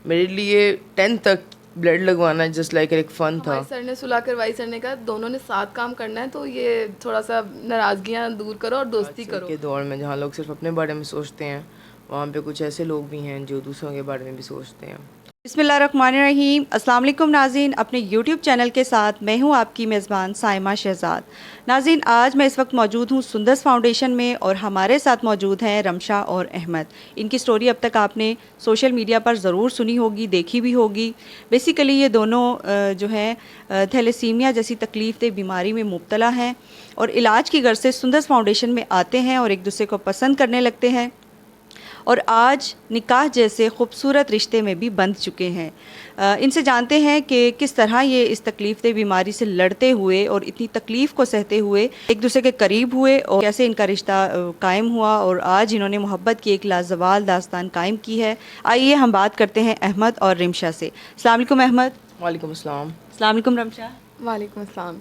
मेरे लिए 10th तक ब्लड लगवाना जस्ट लाइक एक फ़न था। हमारे सर ने सुलह करवाई, सर ने कहा दोनों ने साथ काम करना है, तो ये थोड़ा सा नाराज़गियाँ दूर करो और दोस्ती आजकल करो। के दौर में जहाँ लोग सिर्फ अपने बारे में सोचते हैं, वहाँ पे कुछ ऐसे लोग भी हैं जो दूसरों के बारे में भी सोचते हैं। बिस्मिल्लाहिर्रहमानिर्रहीम। अस्सलाम वालेकुम नाज़रीन, अपने यूट्यूब चैनल के साथ मैं हूं आपकी मेज़बान साइमा शहजाद। नाज़रीन, आज मैं इस वक्त मौजूद हूं सुंदस फाउंडेशन में और हमारे साथ मौजूद हैं रमशा और अहमद। इनकी स्टोरी अब तक आपने सोशल मीडिया पर ज़रूर सुनी होगी, देखी भी होगी। बेसिकली ये दोनों जो हैं थैलेसीमिया जैसी तकलीफ़ दे बीमारी में मुब्तला हैं और इलाज की गर्ज से सुंदस फाउंडेशन में आते हैं और एक दूसरे को पसंद करने लगते हैं और आज निकाह जैसे खूबसूरत रिश्ते में भी बंध चुके हैं। इनसे जानते हैं कि किस तरह ये इस तकलीफ़ दे बीमारी से लड़ते हुए और इतनी तकलीफ़ को सहते हुए एक दूसरे के करीब हुए और कैसे इनका रिश्ता कायम हुआ और आज इन्होंने मोहब्बत की एक लाजवाल दास्तान कायम की है। आइए हम बात करते हैं अहमद और रिमशा से। अस्सलाम वालेकुम अहमद। वालेकुम अस्सलाम। अस्सलाम वालेकुम रमशा। वालेकुम अस्सलाम।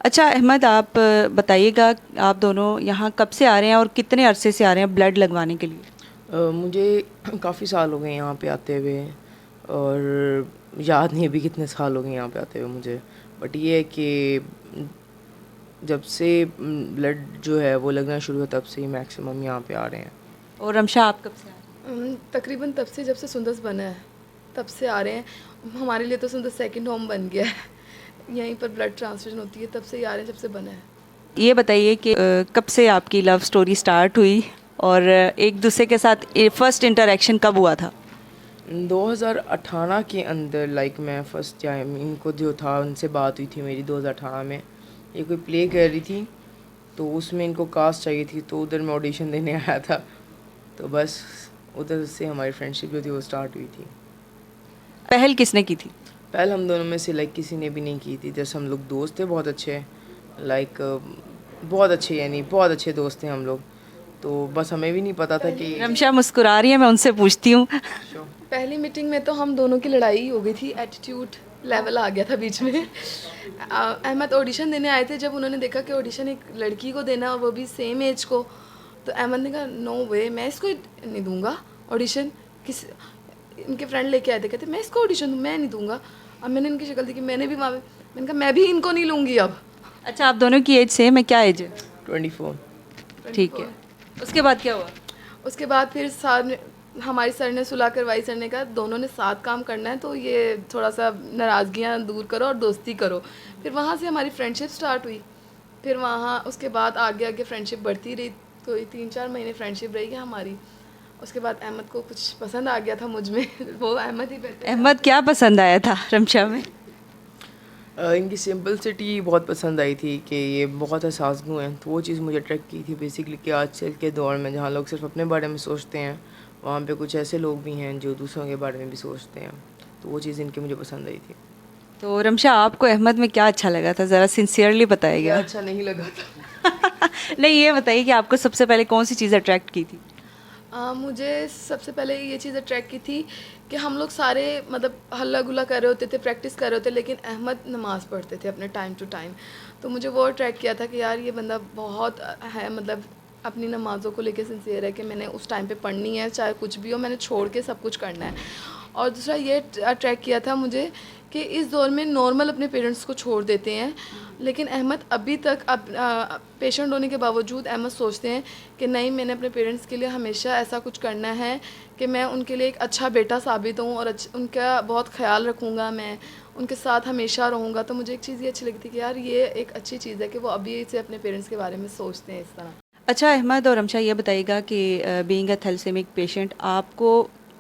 अच्छा अहमद, आप बताइएगा आप दोनों यहाँ कब से आ रहे हैं और कितने अरसे से आ रहे हैं ब्लड लगवाने के लिए? मुझे काफ़ी साल हो गए यहाँ पे आते हुए और याद नहीं अभी कितने साल हो गए यहाँ पे आते हुए मुझे। बट ये है कि जब से ब्लड जो है वो लगना शुरू हुआ तब से ही मैक्सिमम यहाँ पे आ रहे हैं। और रमशा आप कब से आ रहे हैं? तकरीबन तब से जब से सुंदस बना है तब से आ रहे हैं। हमारे लिए तो सुंदस सेकंड होम बन गया है। यहीं पर ब्लड ट्रांसफ्यूजन होती है, तब से ही आ रहे हैं जब से बना है। ये बताइए कि कब से आपकी लव स्टोरी स्टार्ट हुई और एक दूसरे के साथ फर्स्ट इंटरेक्शन कब हुआ था? 2018 के अंदर लाइक मैं फ़र्स्ट टाइम इनको जो था उनसे बात हुई थी मेरी 2018 में। ये कोई प्ले कर रही थी तो उसमें इनको कास्ट चाहिए थी, तो उधर मैं ऑडिशन देने आया था। तो बस उधर से हमारी फ्रेंडशिप जो थी वो स्टार्ट हुई थी। पहल किसने की थी? पहले हम दोनों में से लाइक किसी ने भी नहीं की थी। जैसे हम लोग दोस्त थे बहुत अच्छे, लाइक बहुत अच्छे, यानी बहुत अच्छे दोस्त थे हम लोग। तो बस हमें भी नहीं पता था कि रमशा मुस्कुरा रही है, मैं उनसे पूछती हूँ। पहली मीटिंग में तो हम दोनों की लड़ाई हो गई थी, एटीट्यूड लेवल आ गया था बीच में। अहमद ऑडिशन देने आए थे, जब उन्होंने देखा कि ऑडिशन एक लड़की को देना और वो भी सेम एज को, तो अहमद ने कहा नो वे, मैं इसको नहीं दूंगा ऑडिशन। किस इनके फ्रेंड लेके आए थे, कहते मैं इसको ऑडिशन दूँ, मैं नहीं दूंगा। अब मैंने इनकी शक्ल देखी, मैंने भी वहाँ मैंने कहा मैं भी इनको नहीं लूँगी अब। अच्छा, आप दोनों की एज सेम है? क्या एज है? 24। ठीक है। उसके बाद क्या हुआ? उसके बाद फिर हमारी सर ने सुलह करवाई, सर ने कहा दोनों ने साथ काम करना है, तो ये थोड़ा सा नाराज़गियाँ दूर करो और दोस्ती करो। फिर वहाँ से हमारी फ्रेंडशिप स्टार्ट हुई। फिर वहाँ उसके बाद आगे आगे फ्रेंडशिप बढ़ती रही, कोई 3-4 महीने फ्रेंडशिप रही है हमारी। उसके बाद अहमद को कुछ पसंद आ गया था मुझ में। वो अहमद ही बेहतर। अहमद, क्या पसंद आया था रमशा में? इनकी सिंपलिसिटी बहुत पसंद आई थी कि ये बहुत एहसासगो हैं, तो वो चीज़ मुझे अट्रैक्ट की थी बेसिकली कि आजकल के दौर में जहाँ लोग सिर्फ अपने बारे में सोचते हैं, वहाँ पे कुछ ऐसे लोग भी हैं जो दूसरों के बारे में भी सोचते हैं। तो वो चीज़ इनकी मुझे पसंद आई थी। तो रमशा, आपको अहमद में क्या अच्छा लगा था? ज़रा सिंसियरली बताइएगा। अच्छा नहीं लगा था। नहीं, ये बताइए कि आपको सबसे पहले कौन सी चीज़ अट्रैक्ट की थी? मुझे सबसे पहले ये चीज़ अट्रैक्ट की थी कि हम लोग सारे मतलब हल्ला गुल्ला कर रहे होते थे, प्रैक्टिस कर रहे होते, लेकिन अहमद नमाज़ पढ़ते थे अपने टाइम टू टाइम। तो मुझे वो अट्रैक्ट किया था कि यार ये बंदा बहुत है, मतलब अपनी नमाज़ों को लेके सिंसियर है कि मैंने उस टाइम पे पढ़नी है, चाहे कुछ भी हो, मैंने छोड़ के सब कुछ करना है। और दूसरा ये अट्रैक्ट किया था मुझे कि इस दौर में नॉर्मल अपने पेरेंट्स को छोड़ देते हैं, लेकिन अहमद अभी तक पेशेंट होने के बावजूद अहमद सोचते हैं कि नहीं, मैंने अपने पेरेंट्स के लिए हमेशा ऐसा कुछ करना है कि मैं उनके लिए एक अच्छा बेटा साबित हूँ और उनका बहुत ख्याल रखूँगा, मैं उनके साथ हमेशा रहूँगा। तो मुझे एक चीज़ ये अच्छी लगती थी कि यार ये एक अच्छी चीज़ है कि वो अभी से अपने पेरेंट्स के बारे में सोचते हैं इस तरह। अच्छा अहमद और रमशा, ये बताइएगा कि बीइंग अ थैलेसेमिक पेशेंट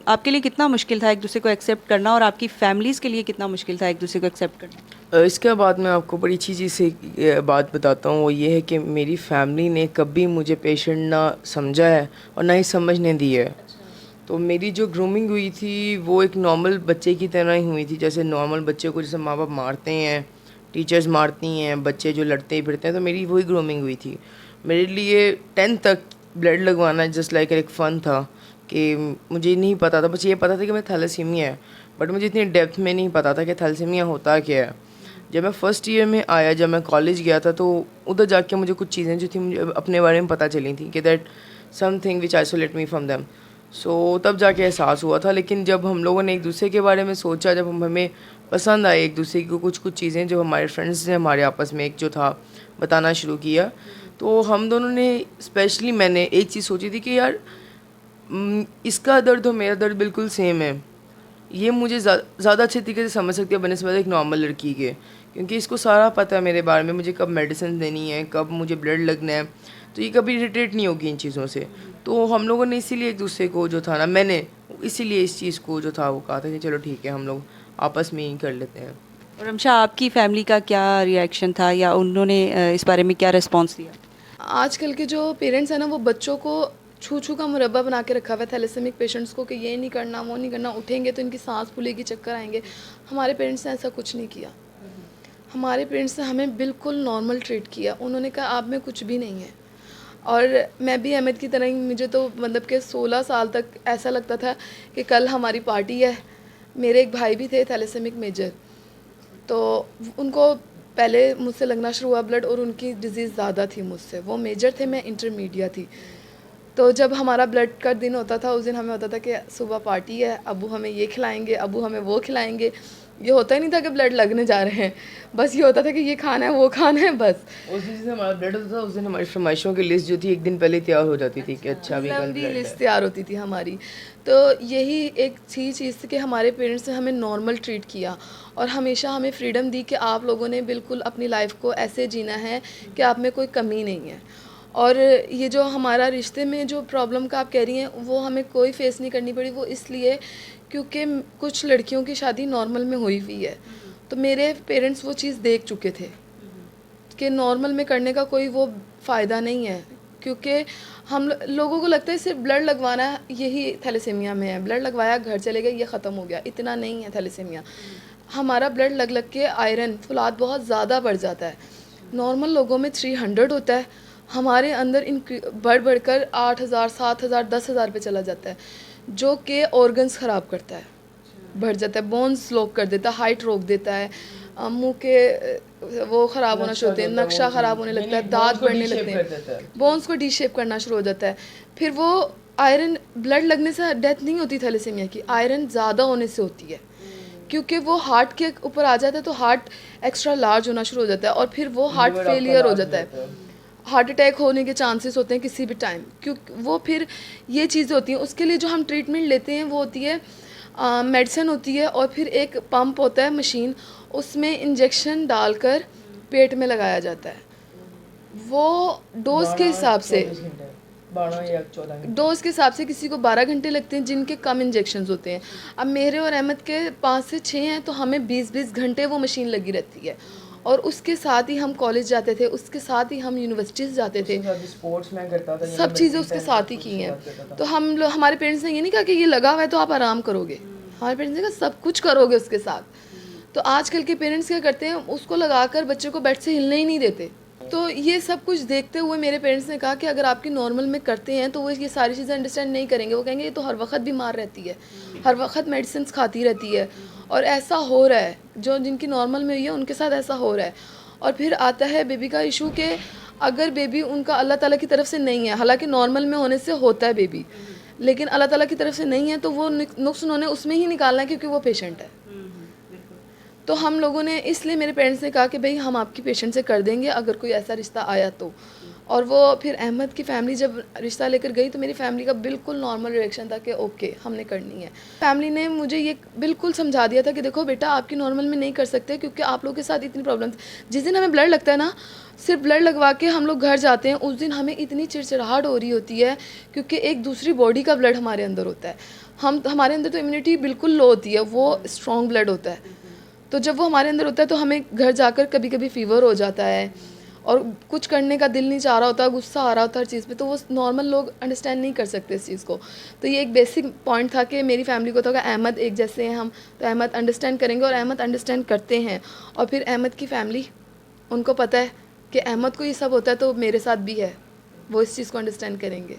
आपके लिए कितना मुश्किल था एक दूसरे को एक्सेप्ट करना और आपकी फैमिलीज़ के लिए कितना मुश्किल था एक दूसरे को एक्सेप्ट करना? इसके बाद मैं आपको बड़ी अच्छी चीज़ से बात बताता हूँ। वो ये है कि मेरी फैमिली ने कभी मुझे पेशेंट ना समझा है और ना ही समझने दी है। तो मेरी जो ग्रूमिंग हुई थी वो एक नॉर्मल बच्चे की तरह ही हुई थी। जैसे नॉर्मल बच्चे को जैसे माँ बाप मारते हैं, टीचर्स मारती हैं, बच्चे जो लड़ते फिरते हैं, तो मेरी वही ग्रूमिंग हुई थी। मेरे लिए 10th तक ब्लड लगवाना जस्ट लाइक एक फ़न था कि मुझे नहीं पता था, बस ये पता था कि मैं थैलेसीमिया है, बट मुझे इतनी डेप्थ में नहीं पता था कि थैलेसीमिया होता क्या है। जब मैं फ़र्स्ट ईयर में आया, जब मैं कॉलेज गया था, तो उधर जाके मुझे कुछ चीज़ें जो थी मुझे अपने बारे में पता चली थी कि that something which isolate me from them. तब जाके एहसास हुआ था। लेकिन जब हम लोगों ने एक दूसरे के बारे में सोचा, जब हमें पसंद आए एक दूसरे को कुछ चीज़ें, जो हमारे फ्रेंड्स ने हमारे आपस में एक जो था बताना शुरू किया, तो हम दोनों ने, स्पेशली मैंने एक चीज़ सोची थी कि यार इसका दर्द और मेरा दर्द बिल्कुल सेम है, ये मुझे ज़्यादा अच्छे तरीके से समझ सकती है बनस्बत एक नॉर्मल लड़की के, क्योंकि इसको सारा पता है मेरे बारे में, मुझे कब मेडिसिन देनी है, कब मुझे ब्लड लगना है, तो ये कभी इरिटेट नहीं होगी इन चीज़ों से। तो हम लोगों ने इसीलिए एक दूसरे को जो था ना, मैंने इसीलिए इस चीज़ को जो था वो कहा था कि चलो ठीक है हम लोग आपस में ही कर लेते हैं। और रमशा, आपकी फैमिली का क्या रिएक्शन था या उन्होंने इस बारे में क्या रिस्पॉन्स दिया? आजकल के जो पेरेंट्स हैं ना, वो बच्चों को छू छू का मुरब्बा बना के रखा हुआ है थैलेसेमिक पेशेंट्स को, कि ये नहीं करना वो नहीं करना, उठेंगे तो इनकी सांस फूलेगी, चक्कर आएंगे। हमारे पेरेंट्स ने ऐसा कुछ नहीं किया। हमारे पेरेंट्स ने हमें बिल्कुल नॉर्मल ट्रीट किया। उन्होंने कहा आप में कुछ भी नहीं है। और मैं भी अहमद की तरह ही, मुझे तो मतलब कि 16 साल तक ऐसा लगता था कि कल हमारी पार्टी है। मेरे एक भाई भी थे थैलेसेमिक मेजर, तो उनको पहले मुझसे लगना शुरू हुआ ब्लड, और उनकी डिज़ीज़ ज़्यादा थी मुझसे। वो मेजर थे, मैं इंटरमीडिएट थी। तो जब हमारा ब्लड का दिन होता था, उस दिन हमें होता था कि सुबह पार्टी है, अबू हमें ये खिलाएंगे, अबू हमें वो खिलाएंगे। ये होता ही नहीं था कि ब्लड लगने जा रहे हैं, बस ये होता था कि ये खाना है वो खाना है बस। उस दिन से हमारा ब्लड होता था, उस दिन हमारी फरमाइशों की लिस्ट जो थी एक दिन पहले तैयार हो जाती थी कि अच्छा अभी कल लंबी ब्लड लिस्ट है। तैयार होती थी हमारी। तो यही एक चीज़ थी कि हमारे पेरेंट्स ने हमें नॉर्मल ट्रीट किया और हमेशा हमें फ्रीडम दी कि आप लोगों ने बिल्कुल अपनी लाइफ को ऐसे जीना है कि आप में कोई कमी नहीं है। और ये जो हमारा रिश्ते में जो प्रॉब्लम का आप कह रही हैं, वो हमें कोई फेस नहीं करनी पड़ी। वो इसलिए क्योंकि कुछ लड़कियों की शादी नॉर्मल में हुई हुई है, तो मेरे पेरेंट्स वो चीज़ देख चुके थे कि नॉर्मल में करने का कोई वो फ़ायदा नहीं है। क्योंकि हम लोगों को लगता है सिर्फ ब्लड लगवाना है, यही थैलेसीमिया में है, ब्लड लगवाया घर चले गए, ये ख़त्म हो गया। इतना नहीं है थैलेसीमिया। हमारा ब्लड लग लग के आयरन फुलाद बहुत ज़्यादा बढ़ जाता है। नॉर्मल लोगों में 300 होता है, हमारे अंदर बढ़ बढ़कर 8000, 7000, 10,000 पे चला जाता है, जो कि ऑर्गन्स ख़राब करता है, बढ़ जाता है, बोन्स स्लो कर देता है, हाइट रोक देता है, मुंह के वो ख़राब होना शुरू होते हैं, नक्शा ख़राब होने लगता है, दांत बढ़ने लगते हैं, बोन्स को डी शेप करना शुरू हो जाता है। फिर वो आयरन, ब्लड लगने से डेथ नहीं होती थैलेसीमिया की, आयरन ज़्यादा होने से होती है, क्योंकि वो हार्ट के ऊपर आ जाता है तो हार्ट एक्स्ट्रा लार्ज होना शुरू हो जाता है और फिर वो हार्ट फेलियर हो जाता है, हार्ट अटैक होने के चांसेस होते हैं किसी भी टाइम। क्योंकि वो फिर ये चीज़ें होती हैं, उसके लिए जो हम ट्रीटमेंट लेते हैं वो होती है मेडिसिन होती है, और फिर एक पंप होता है मशीन, उसमें इंजेक्शन डालकर पेट में लगाया जाता है। वो डोज के हिसाब से, 12 या 14 डोज के हिसाब से किसी को 12 घंटे लगते हैं, जिनके कम इंजेक्शंस होते हैं। अब मेरे और अहमद के 5 से 6 हैं, तो हमें 20-20 घंटे वो मशीन लगी रहती है। और उसके साथ ही हम कॉलेज जाते थे, उसके साथ ही हम यूनिवर्सिटीज़ जाते थे, स्पोर्ट्स में करता था, सब चीज़ें उसके साथ ही की हैं। तो हमारे पेरेंट्स ने ये नहीं कहा कि ये लगा हुआ है तो आप आराम करोगे, हमारे पेरेंट्स ने कहा सब कुछ करोगे उसके साथ। तो आजकल के पेरेंट्स क्या करते हैं, उसको लगाकर बच्चे को बेड से हिलने ही नहीं देते। तो ये सब कुछ देखते हुए मेरे पेरेंट्स ने कहा कि अगर आपकी नॉर्मल में करते हैं तो वो ये सारी चीज़ें अंडरस्टैंड नहीं करेंगे। वो कहेंगे ये तो हर वक्त बीमार रहती है, हर वक्त मेडिसिन खाती रहती है, और ऐसा हो रहा है, जो जिनकी नॉर्मल में हुई है उनके साथ ऐसा हो रहा है। और फिर आता है बेबी का इशू कि अगर बेबी उनका अल्लाह ताला की तरफ से नहीं है, हालांकि नॉर्मल में होने से होता है बेबी, लेकिन अल्लाह ताला की तरफ से नहीं है, तो वो नुक्स उन्होंने उसमें ही निकालना है क्योंकि वो पेशेंट है। तो हम लोगों ने, इसलिए मेरे पेरेंट्स ने कहा कि भाई हम आपकी पेशेंट से कर देंगे अगर कोई ऐसा रिश्ता आया तो। और वो फिर अहमद की फैमिली जब रिश्ता लेकर गई तो मेरी फैमिली का बिल्कुल नॉर्मल रिएक्शन था कि ओके हमने करनी है। फैमिली ने मुझे ये बिल्कुल समझा दिया था कि देखो बेटा आपकी नॉर्मल में नहीं कर सकते क्योंकि आप लोगों के साथ इतनी प्रॉब्लम। जिस दिन हमें ब्लड लगता है ना, सिर्फ ब्लड लगवा के हम लोग घर जाते हैं, उस दिन हमें इतनी चिड़चिड़ाहट हो रही होती है क्योंकि एक दूसरी बॉडी का ब्लड हमारे अंदर होता है। हमारे अंदर तो इम्यूनिटी बिल्कुल लो होती है, वो स्ट्रॉन्ग ब्लड होता है। तो जब वो हमारे अंदर होता है तो हमें घर जाकर कभी कभी फ़ीवर हो जाता है और कुछ करने का दिल नहीं चाह रहा होता, गुस्सा आ रहा होता हर चीज़ पे, तो वो नॉर्मल लोग अंडरस्टैंड नहीं कर सकते इस चीज़ को। तो ये एक बेसिक पॉइंट था कि मेरी फैमिली को था कि अहमद एक जैसे हैं हम, तो अहमद अंडरस्टैंड करेंगे, और अहमद अंडरस्टैंड करते हैं। और फिर अहमद की फैमिली, उनको पता है कि अहमद को ये सब होता है तो मेरे साथ भी है, वो इस चीज़ को अंडरस्टैंड करेंगे।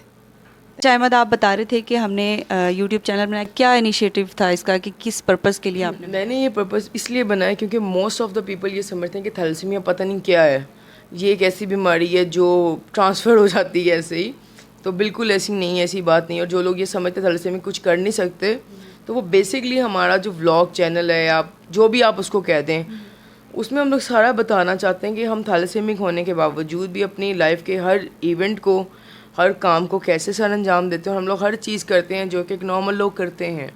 अच्छा अहमद, आप बता रहे थे कि हमने यूट्यूब चैनल बनाया, क्या इनिशिएटिव था इसका, कि किस पर्पज़ के लिए आपने? मैंने ये पर्पज़ इसलिए बनाया क्योंकि मोस्ट ऑफ द पीपल ये समझते हैं कि थैलेसीमिया पता नहीं क्या है, ये एक ऐसी बीमारी है जो ट्रांसफ़र हो जाती है ऐसे ही। तो बिल्कुल ऐसी नहीं है, ऐसी बात नहीं है। और जो लोग ये समझते थैलेसीमिया कुछ कर नहीं सकते, तो वो बेसिकली हमारा जो व्लॉग चैनल है या जो भी आप उसको कह दें, उसमें हम लोग सारा बताना चाहते हैं कि हम थैलेसीमिक होने के बावजूद भी अपनी लाइफ के हर इवेंट को, हर काम को कैसे सर अंजाम देते हैं, और हम लोग हर चीज़ करते हैं जो कि एक नॉर्मल लोग करते हैं।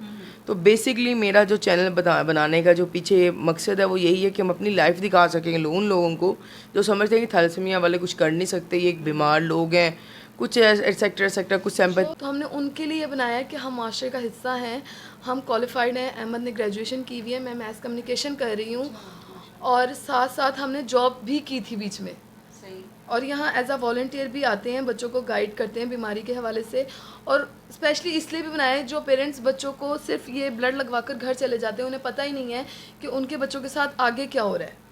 तो बेसिकली मेरा जो चैनल बनाने का जो पीछे मकसद है वो यही है कि हम अपनी लाइफ दिखा सकेंगे उन लोगों को जो समझते हैं कि थैलेसीमिया वाले कुछ कर नहीं सकते, ये एक बीमार लोग हैं, कुछ एटसेट्रा एटसेट्रा, कुछ सैम्पल। तो हमने उनके लिए बनाया कि हम माशरे का हिस्सा हैं, हम क्वालिफाइड हैं। अहमद ने ग्रेजुएशन की हुई है, मैं मैथ कम्युनिकेशन कर रही हूँ, और साथ साथ हमने जॉब भी की थी बीच में। और यहाँ एज अ वॉल्टियर भी आते हैं, बच्चों को गाइड करते हैं बीमारी के हवाले से। और स्पेशली इसलिए भी बनाया है जो पेरेंट्स बच्चों को सिर्फ ये ब्लड लगवा कर घर चले जाते हैं, उन्हें पता ही नहीं है कि उनके बच्चों के साथ आगे क्या हो रहा है।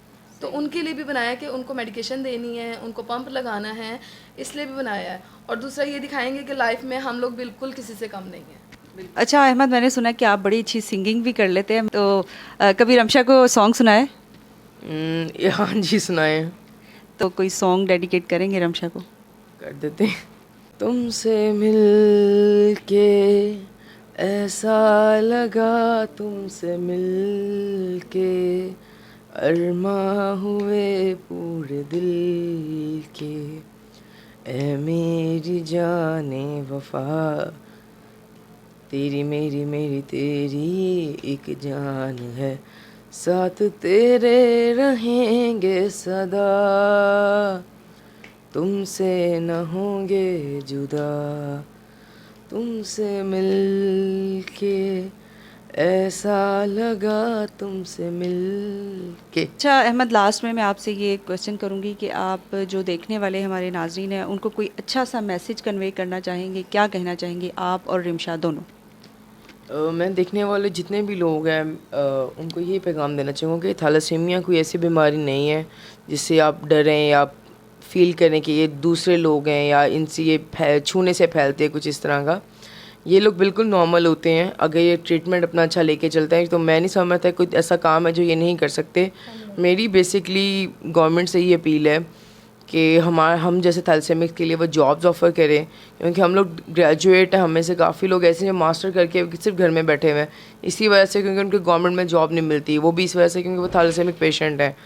तो उनके लिए भी बनाया कि उनको मेडिकेशन देनी है, उनको पंप लगाना है, इसलिए भी बनाया है। और दूसरा ये दिखाएंगे कि लाइफ में हम लोग बिल्कुल किसी से कम नहीं हैं। अच्छा अहमद, मैंने सुना कि आप बड़ी अच्छी सिंगिंग भी कर लेते हैं, तो कभी रमशा को सॉन्ग सुनाए? हाँ जी, सुनाए। तो कोई सॉन्ग डेडिकेट करेंगे रमशा को? कर देते हैं। तुमसे मिल के ऐसा लगा, तुमसे मिल के अरमा हुए पूरे दिल के, ए मेरी जाने वफा, तेरी मेरी मेरी तेरी एक जान है, साथ तेरे रहेंगे सदा, तुमसे न होंगे जुदा, तुमसे मिल के ऐसा लगा, तुमसे मिल के। अच्छा अहमद, लास्ट में मैं आपसे ये क्वेश्चन करूँगी कि आप जो देखने वाले हमारे नाजरीन हैं उनको कोई अच्छा सा मैसेज कन्वे करना चाहेंगे, क्या कहना चाहेंगे आप और रिमशा दोनों? मैं देखने वाले जितने भी लोग हैं उनको यही पैगाम देना चाहूँगा कि थैलेसीमिया कोई ऐसी बीमारी नहीं है जिससे आप डरें या फील करें कि ये दूसरे लोग हैं या इनसे ये छूने से फैलते हैं, कुछ इस तरह का। ये लोग बिल्कुल नॉर्मल होते हैं अगर ये ट्रीटमेंट अपना अच्छा लेके चलते हैं। तो मैं नहीं समझता कोई ऐसा काम है जो ये नहीं कर सकते। मेरी बेसिकली गवर्नमेंट से ये अपील है कि हम जैसे थैलेसीमिक के लिए वो जॉब्स ऑफ़र करें, क्योंकि हम लोग ग्रेजुएट हैं, हमें से काफ़ी लोग ऐसे हैं मास्टर करके सिर्फ घर में बैठे हुए हैं इसी वजह से, क्योंकि उनके गवर्नमेंट में जॉब नहीं मिलती, वो भी इस वजह से क्योंकि वो थैलेसीमिक पेशेंट हैं।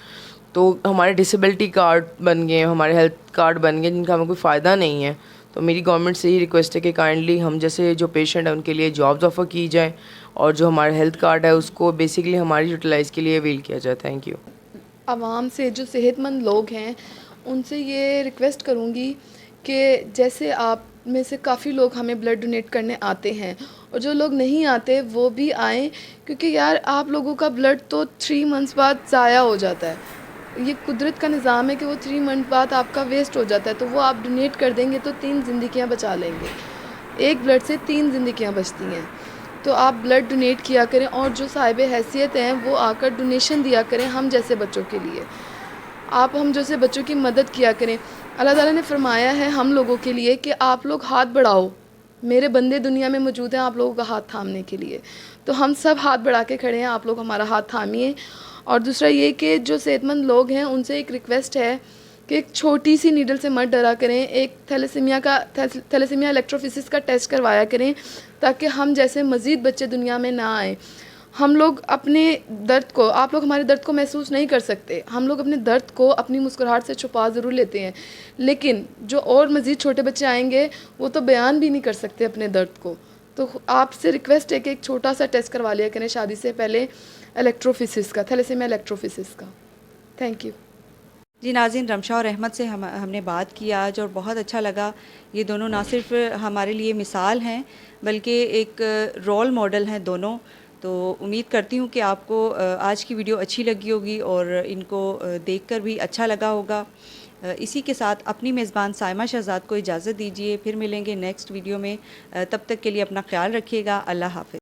तो हमारे डिसेबिलिटी कार्ड बन गए, हमारे हेल्थ कार्ड बन गए जिनका हमें कोई फ़ायदा नहीं है। तो मेरी गवर्नमेंट से ही रिक्वेस्ट है कि काइंडली हम जैसे जो पेशेंट हैं उनके लिए जॉब्स ऑफ़र की जाए, और जो हमारा हेल्थ कार्ड है उसको बेसिकली हमारी यूटिलाइज़ के लिए अवेल किया जाए। Thank you. आवाम से, जो सेहतमंद लोग हैं, उनसे ये रिक्वेस्ट करूँगी कि जैसे आप में से काफ़ी लोग हमें ब्लड डोनेट करने आते हैं, और जो लोग नहीं आते वो भी आएँ, क्योंकि यार आप लोगों का ब्लड तो 3 मंथ्स बाद ज़ाया हो जाता है। ये कुदरत का निज़ाम है कि वो 3 मंथ बाद आपका वेस्ट हो जाता है। तो वो आप डोनेट कर देंगे तो 3 ज़िंदगियाँ बचा लेंगे। एक ब्लड से 3 ज़िंदगियाँ बचती हैं। तो आप ब्लड डोनेट किया करें, और जो साहिब हैसियत हैं वो आकर डोनेशन दिया करें हम जैसे बच्चों के लिए। आप हम जैसे बच्चों की मदद किया करें। अल्लाह ताला ने फरमाया है हम लोगों के लिए कि आप लोग हाथ बढ़ाओ, मेरे बंदे दुनिया में मौजूद हैं आप लोगों का हाथ थामने के लिए। तो हम सब हाथ बढ़ा के खड़े हैं, आप लोग हमारा हाथ थामिए। और दूसरा ये कि जो सेहतमंद लोग हैं उनसे एक रिक्वेस्ट है कि एक छोटी सी नीडल से मत डरा करें। एक थैलेसीमिया इलेक्ट्रोफिसिस का टेस्ट करवाया करें, ताकि हम जैसे मज़ीद बच्चे दुनिया में ना आए। हम लोग अपने दर्द को, आप लोग हमारे दर्द को महसूस नहीं कर सकते, हम लोग अपने दर्द को अपनी मुस्कुराहट से छुपा ज़रूर लेते हैं, लेकिन जो और मज़ीद छोटे बच्चे आएंगे वो तो बयान भी नहीं कर सकते अपने दर्द को। तो आपसे रिक्वेस्ट है कि एक छोटा सा टेस्ट करवा लिया करें शादी से पहले, इलेक्ट्रोफिसिस का, थैलेसीमिया इलेक्ट्रोफिसिस का। थैंक यू जी नाज़रीन, रमशा और अहमद से हमने बात की आज और बहुत अच्छा लगा। ये दोनों ना सिर्फ हमारे लिए मिसाल हैं बल्कि एक रोल मॉडल हैं दोनों। तो उम्मीद करती हूँ कि आपको आज की वीडियो अच्छी लगी होगी और इनको देखकर भी अच्छा लगा होगा। इसी के साथ अपनी मेज़बान साइमा शहज़ाद को इजाज़त दीजिए, फिर मिलेंगे नेक्स्ट वीडियो में। तब तक के लिए अपना ख्याल रखिएगा। अल्लाह हाफ़िज़।